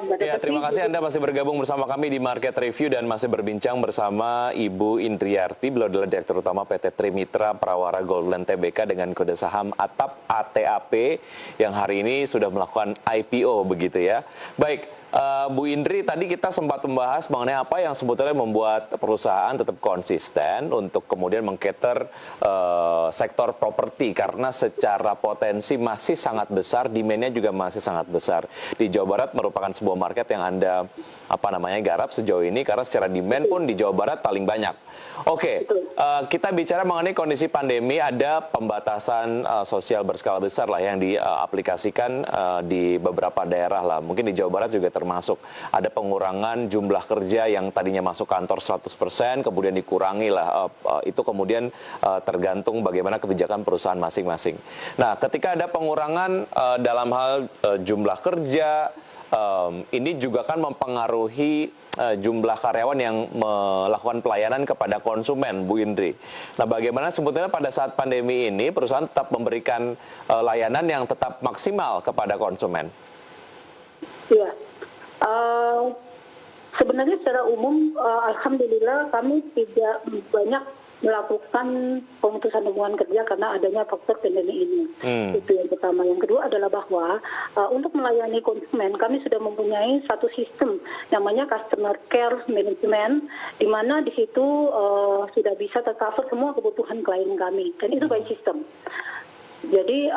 Mbak Ya, Dapati. terima kasih Anda masih bergabung bersama kami di Market Review dan masih berbincang bersama Ibu Indriarti, beliau adalah Direktur Utama PT Trimitra Prawara Goldland Tbk dengan kode saham ATAP ATAP yang hari ini sudah melakukan IPO begitu ya. Baik, Bu Indri, tadi kita sempat membahas mengenai apa yang sebetulnya membuat perusahaan tetap konsisten untuk kemudian mengcater sektor properti karena secara potensi masih sangat besar, demand-nya juga masih sangat besar. Di Jawa Barat merupakan sebuah market yang Anda garap sejauh ini karena secara demand pun di Jawa Barat paling banyak. Oke, kita bicara mengenai kondisi pandemi, ada pembatasan sosial berskala besar lah yang diaplikasikan di beberapa daerah lah. Mungkin di Jawa Barat juga termasuk. Ada pengurangan jumlah kerja yang tadinya masuk kantor 100%, kemudian dikurangi lah. Itu kemudian tergantung bagaimana kebijakan perusahaan masing-masing. Nah, ketika ada pengurangan dalam hal jumlah kerja, ini juga kan mempengaruhi jumlah karyawan yang melakukan pelayanan kepada konsumen, Bu Indri. Nah, bagaimana sebetulnya pada saat pandemi ini perusahaan tetap memberikan layanan yang tetap maksimal kepada konsumen? Iya. Sebenarnya secara umum, alhamdulillah kami tidak banyak melakukan pemutusan hubungan kerja karena adanya faktor pandemi ini. Itu yang pertama. Yang kedua adalah bahwa untuk melayani konsumen kami sudah mempunyai satu sistem namanya customer care management, di mana di situ sudah bisa tercover semua kebutuhan klien kami, dan itu by system. Jadi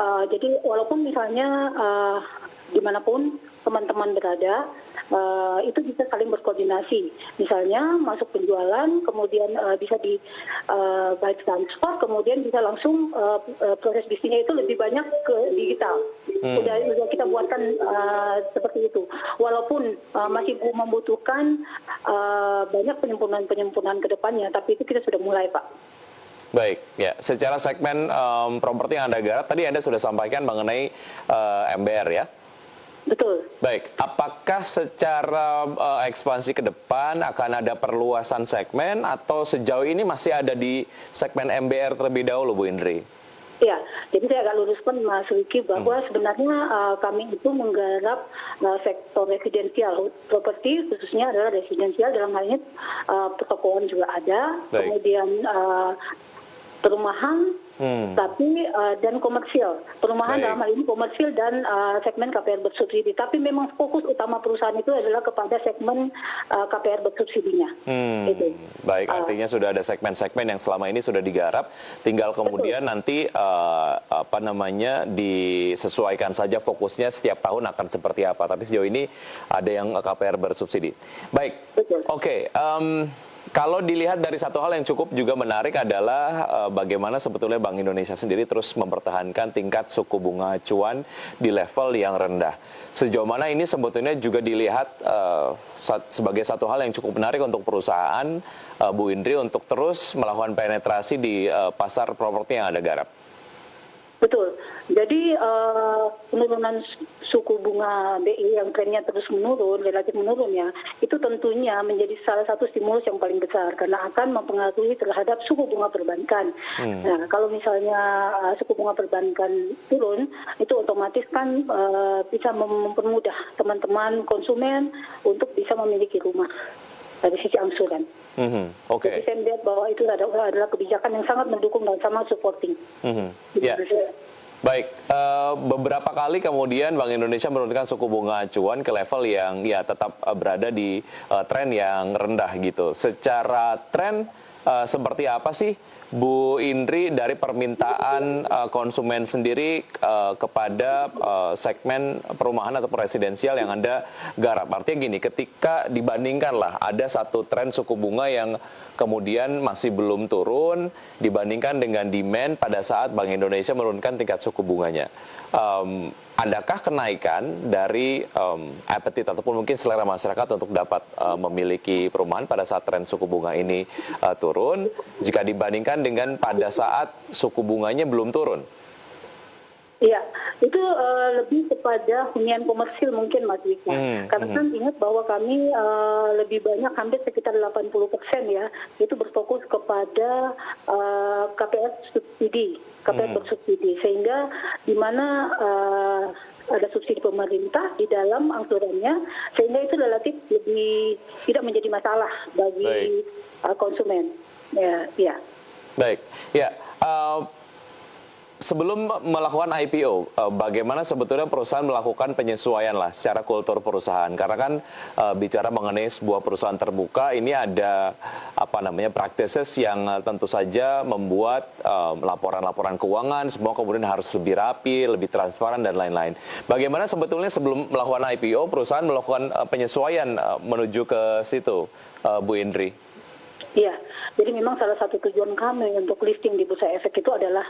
walaupun misalnya dimanapun teman-teman berada, itu bisa saling berkoordinasi. Misalnya masuk penjualan, kemudian bisa di by transfer, kemudian bisa langsung proses bisnisnya itu lebih banyak ke digital. Udah kita buatkan seperti itu. Walaupun masih membutuhkan banyak penyempurnaan ke depannya, tapi itu kita sudah mulai, Pak. Baik, ya. Secara segmen properti yang Anda garap, tadi Anda sudah sampaikan mengenai MBR ya? Betul. Baik, apakah secara ekspansi ke depan akan ada perluasan segmen atau sejauh ini masih ada di segmen MBR terlebih dahulu, Bu Indri? Ya, jadi saya agak luruskan Mas Wiki bahwa sebenarnya kami itu menggarap sektor residensial, properti khususnya adalah residensial, dalam hal ini pertokoan juga ada. Baik. Kemudian perumahan, tapi dan komersial. Perumahan dalam hal ini komersial dan segmen KPR bersubsidi. Tapi memang fokus utama perusahaan itu adalah kepada segmen KPR bersubsidinya. Itu. Baik, artinya sudah ada segmen-segmen yang selama ini sudah digarap. Tinggal kemudian nanti disesuaikan saja fokusnya setiap tahun akan seperti apa. Tapi sejauh ini ada yang KPR bersubsidi. Baik, oke. Kalau dilihat dari satu hal yang cukup juga menarik adalah bagaimana sebetulnya Bank Indonesia sendiri terus mempertahankan tingkat suku bunga acuan di level yang rendah. Sejauh mana ini sebetulnya juga dilihat sebagai satu hal yang cukup menarik untuk perusahaan, Bu Indri, untuk terus melakukan penetrasi di pasar properti yang Anda garap. Betul. Jadi penurunan suku bunga BI yang trennya terus menurun, relatif menurun ya, itu tentunya menjadi salah satu stimulus yang paling besar karena akan mempengaruhi terhadap suku bunga perbankan. Nah, kalau misalnya suku bunga perbankan turun, itu otomatis kan bisa mempermudah teman-teman konsumen untuk bisa memiliki rumah dari sisi angsuran. Jadi saya melihat bahwa itu adalah kebijakan yang sangat mendukung dan sangat supporting. Baik, beberapa kali kemudian Bank Indonesia menurunkan suku bunga acuan ke level yang ya tetap berada di tren yang rendah gitu. Secara tren seperti apa sih, Bu Indri, dari permintaan konsumen sendiri kepada segmen perumahan atau residensial yang Anda garap? Artinya gini, ketika dibandingkanlah ada satu tren suku bunga yang kemudian masih belum turun dibandingkan dengan demand pada saat Bank Indonesia menurunkan tingkat suku bunganya. Adakah kenaikan dari appetite ataupun mungkin selera masyarakat untuk dapat memiliki perumahan pada saat tren suku bunga ini turun jika dibandingkan dengan pada saat suku bunganya belum turun? Iya, itu lebih kepada hunian komersil mungkin Mas Wika. Karena kan ingat bahwa kami lebih banyak hampir sekitar 80% ya, itu berfokus kepada KPR subsidi, KPR bersubsidi. Sehingga di mana ada subsidi pemerintah di dalam angsurannya, sehingga itu relatif lebih tidak menjadi masalah bagi konsumen. Ya, ya. Baik, ya. Sebelum melakukan IPO, bagaimana sebetulnya perusahaan melakukan penyesuaian lah secara kultur perusahaan? Karena kan bicara mengenai sebuah perusahaan terbuka, ini ada practices yang tentu saja membuat laporan-laporan keuangan semua kemudian harus lebih rapi, lebih transparan dan lain-lain. Bagaimana sebetulnya sebelum melakukan IPO, perusahaan melakukan penyesuaian menuju ke situ, Bu Indri? Iya, jadi memang salah satu tujuan kami untuk listing di Bursa Efek itu adalah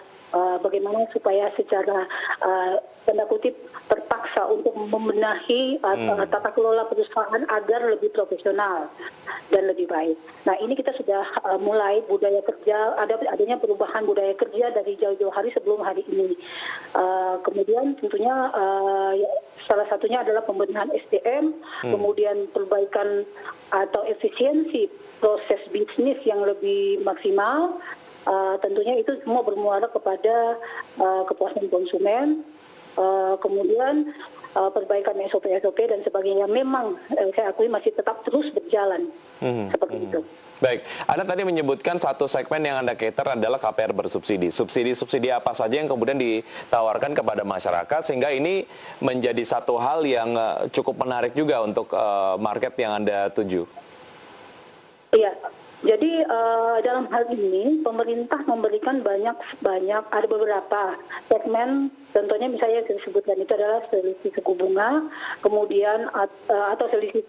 bagaimana supaya secara tanda kutip terpaksa untuk membenahi tata kelola perusahaan agar lebih profesional dan lebih baik. Nah, ini kita sudah mulai budaya kerja, adanya perubahan budaya kerja dari jauh-jauh hari sebelum hari ini. Kemudian tentunya salah satunya adalah pembenahan SDM, kemudian perbaikan atau efisiensi proses bisnis yang lebih maksimal. Tentunya itu semua bermuara kepada kepuasan konsumen, kemudian perbaikan SOP-SOP dan sebagainya. Memang saya akui masih tetap terus berjalan seperti itu. Baik, Anda tadi menyebutkan satu segmen yang Anda cater adalah KPR bersubsidi. Subsidi-subsidi apa saja yang kemudian ditawarkan kepada masyarakat sehingga ini menjadi satu hal yang cukup menarik juga untuk market yang Anda tuju? Iya, jadi dalam hal ini pemerintah memberikan banyak ada beberapa segmen, contohnya misalnya yang disebutkan itu adalah selisih suku bunga, kemudian atau selisih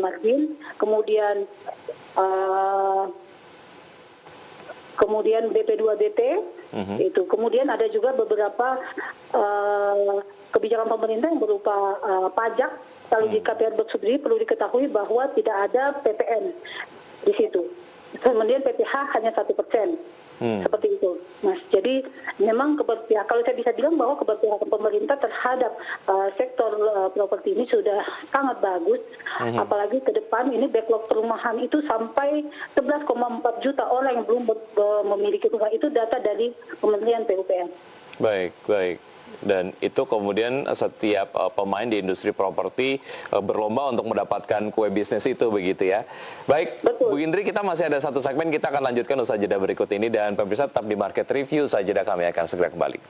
margin, kemudian BP2BP, itu. Kemudian ada juga beberapa kebijakan pemerintah yang berupa pajak. Kalau di KPR bersubsidi perlu diketahui bahwa tidak ada PPN di situ. Kemudian PPh hanya 1%. Seperti itu, Mas. Jadi memang kalau saya bisa bilang bahwa keberpihakan pemerintah terhadap sektor properti ini sudah sangat bagus. Apalagi ke depan ini backlog perumahan itu sampai 11,4 juta orang yang belum memiliki rumah. Itu data dari Kementerian PUPR. Baik. Dan itu kemudian setiap pemain di industri properti berlomba untuk mendapatkan kue bisnis itu, begitu ya. Baik, betul. Bu Indri, kita masih ada satu segmen, kita akan lanjutkan usaha jeda berikut ini. Dan pemirsa tetap di Market Review, usaha jeda kami akan segera kembali.